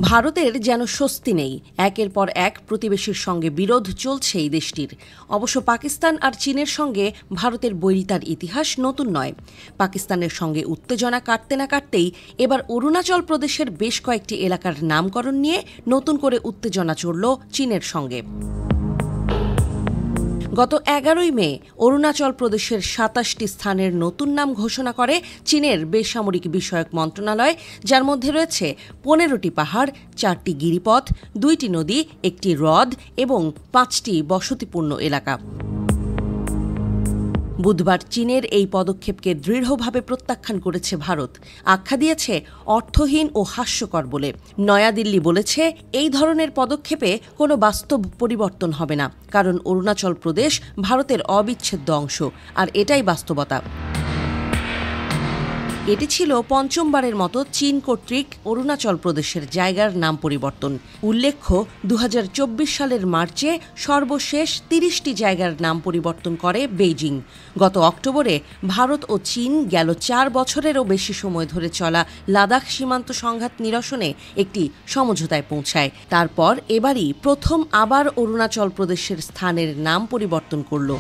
ভারতের যেন স্বস্তি নেই। একের পর এক প্রতিবেশীর সঙ্গে বিরোধ চলছে এই দেশটির। অবশ্য পাকিস্তান আর চীনের সঙ্গে ভারতের বৈরিতার ইতিহাস নতুন নয়। পাকিস্তানের সঙ্গে উত্তেজনা কাটতে না কাটতেই এবার অরুণাচল প্রদেশের বেশ কয়েকটি এলাকার নামকরণ নিয়ে নতুন করে উত্তেজনা চড়ল চীনের সঙ্গে। গত 11ই মে অরুণাচল প্রদেশের 27টি স্থানের নতুন নাম ঘোষণা করে চীনের বেসামরিক বিষয়ক মন্ত্রণালয়, যার মধ্যে রয়েছে 15টি পাহাড়, 4টি গিরিপথ, 2টি নদী, একটি হ্রদ এবং 5টি বসতিপূর্ণ এলাকা। বুধবার চীনের এই পদক্ষেপকে দৃঢ়ভাবে প্রত্যাখ্যান করেছে ভারত। আখ্যা দিয়েছে অর্থহীন ও হাস্যকর বলে। নয়াদিল্লি বলেছে, এই ধরনের পদক্ষেপে কোনো বাস্তব পরিবর্তন হবে না, কারণ অরুণাচল প্রদেশ ভারতের অবিচ্ছেদ্য অংশ, আর এটাই বাস্তবতা। এটি ছিল পঞ্চমবারের মতো চীন কর্তৃক অরুণাচল প্রদেশের জায়গার নাম পরিবর্তন। উল্লেখ্য, 2024 সালের মার্চে সর্বশেষ 30টি জায়গার নাম পরিবর্তন করে বেইজিং। গত অক্টোবরে ভারত ও চীন গেল 4 বছরেরও বেশি সময় ধরে চলা লাদাখ সীমান্ত সংঘাত নিরসনে একটি সমঝোতায় পৌঁছায়। তারপর এবারই প্রথম আবার অরুণাচল প্রদেশের স্থানের নাম পরিবর্তন করল।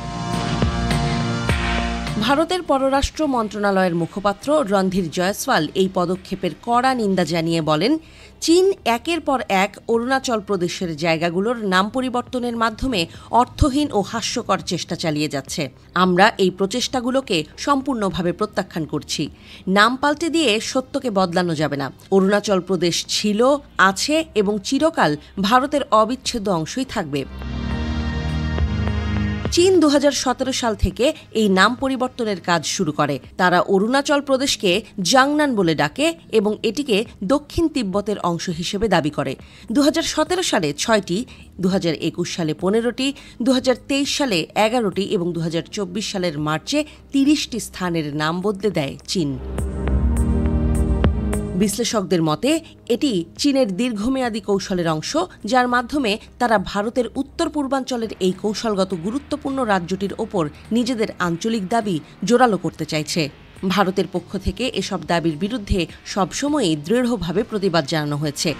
ভারতের পররাষ্ট্র মন্ত্রণালয়ের মুখপাত্র রণধীর জয়সওয়াল এই পদক্ষেপের কড়া নিন্দা জানিয়ে বলেন, চীন একের পর এক অরুণাচল প্রদেশের জায়গাগুলোর নাম পরিবর্তনের মাধ্যমে অর্থহীন ও হাস্যকর চেষ্টা চালিয়ে যাচ্ছে। আমরা এই প্রচেষ্টাগুলোকে সম্পূর্ণভাবে প্রত্যাখ্যান করছি। নাম পাল্টে দিয়ে সত্যকে বদলানো যাবে না। অরুণাচল প্রদেশ ছিল, আছে এবং চিরকাল ভারতের অবিচ্ছেদ্য অংশই থাকবে। চীন 2017 সাল থেকে এই নাম পরিবর্তনের কাজ শুরু করে। তারা অরুণাচল প্রদেশকে জাংনান বলে ডাকে এবং এটিকে দক্ষিণ তিব্বতের অংশ হিসেবে দাবি করে। 2017 সালে 6টি, 2021 সালে 15টি, 2023 সালে 11টি এবং 2024 সালের মার্চে 30টি স্থানের নাম বদলে দেয় চীন। বিশ্লেষকদের মতে এটি চীনের দীর্ঘমেয়াদী কৌশলের অংশ, যার মাধ্যমে তারা ভারতের উত্তর পূর্বাঞ্চলের এই কৌশলগত গুরুত্বপূর্ণ রাজ্যটির ওপর নিজেদের আঞ্চলিক দাবি জোরালো করতে চাইছে। ভারতের পক্ষ থেকে এসব দাবির বিরুদ্ধে সবসময়ই দৃঢ়ভাবে প্রতিবাদ জানানো হয়েছে।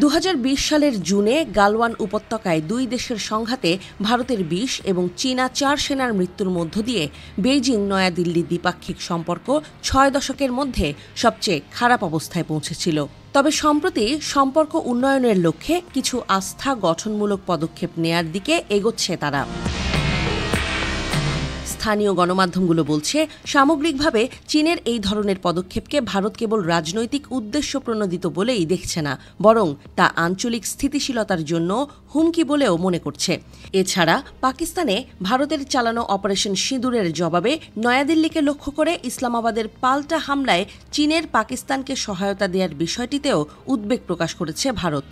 2020 সালের জুনে গালওয়ান উপত্যকায় 2 দেশের সংঘাতে ভারতের 20 এবং চীনা 4 সেনার মৃত্যুর মধ্য দিয়ে বেইজিং নয়াদিল্লি দ্বিপাক্ষিক সম্পর্ক 6 দশকের মধ্যে সবচেয়ে খারাপ অবস্থায় পৌঁছেছিল। তবে সম্প্রতি সম্পর্ক উন্নয়নের লক্ষ্যে কিছু আস্থা গঠনমূলক পদক্ষেপ নেয়ার দিকে এগোচ্ছে তারা। স্থানীয় গণমাধ্যমগুলো বলছে, সামগ্রিকভাবে চীনের এই ধরনের পদক্ষেপকে ভারত কেবল রাজনৈতিক উদ্দেশ্য প্রণোদিত বলেই দেখছে না, বরং তা আঞ্চলিক স্থিতিশীলতার জন্য হুমকি বলেও মনে করছে। এছাড়া পাকিস্তানে ভারতের চালানো অপারেশন সিঁদুরের জবাবে নয়াদিল্লিকে লক্ষ্য করে ইসলামাবাদের পাল্টা হামলায় চীনের পাকিস্তানকে সহায়তা দেওয়ার বিষয়টিতেও উদ্বেগ প্রকাশ করেছে ভারত।